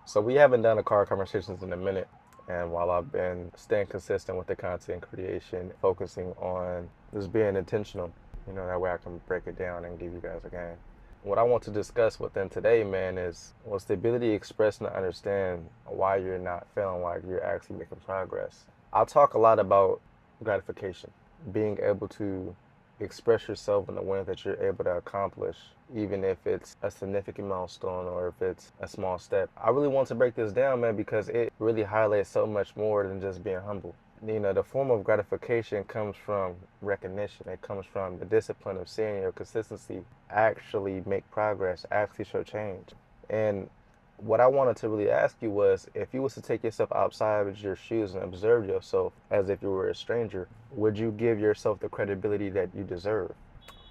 So we haven't done a car conversations in a minute. And while I've been staying consistent with the content creation, focusing on just being intentional, that way I can break it down and give you guys a game. What I want to discuss with them today, man, is what's the ability to express and understand why you're not feeling like you're actually making progress. I'll talk a lot about gratification, being able to express yourself in the way that you're able to accomplish, even if it's a significant milestone or if it's a small step. I really want to break this down, man, because it really highlights so much more than just being humble. The form of gratification comes from recognition. It comes from the discipline of seeing your consistency actually make progress, actually show change. And what I wanted to really ask you was, if you was to take yourself outside of your shoes and observe yourself as if you were a stranger, would you give yourself the credibility that you deserve?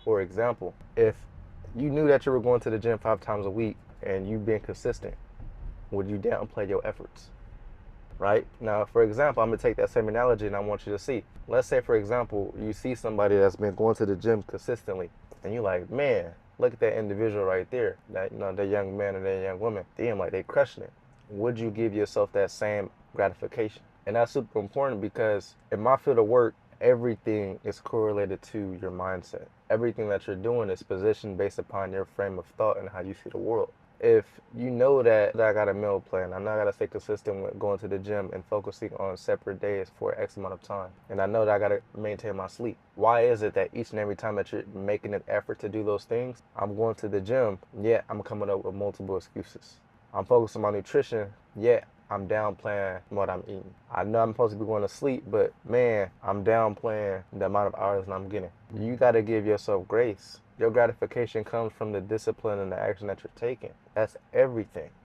For example, if you knew that you were going to the gym 5 times a week and you being consistent, would you downplay your efforts? Right? Now, for example, I'm going to take that same analogy and I want you to see. Let's say, for example, you see somebody that's been going to the gym consistently and you're like, man, look at that individual right there. That young man or that young woman. Damn, like they crushing it. Would you give yourself that same gratification? And that's super important because in my field of work, everything is correlated to your mindset. Everything that you're doing is positioned based upon your frame of thought and how you see the world. If you know that I got a meal plan, I know I got to stay consistent with going to the gym and focusing on separate days for X amount of time, and I know that I got to maintain my sleep. Why is it that each and every time that you're making an effort to do those things, I'm going to the gym, yet I'm coming up with multiple excuses? I'm focused on my nutrition, yet I'm downplaying what I'm eating. I know I'm supposed to be going to sleep, but man, I'm downplaying the amount of hours that I'm getting. You got to give yourself grace. Your gratification comes from the discipline and the action that you're taking. That's everything.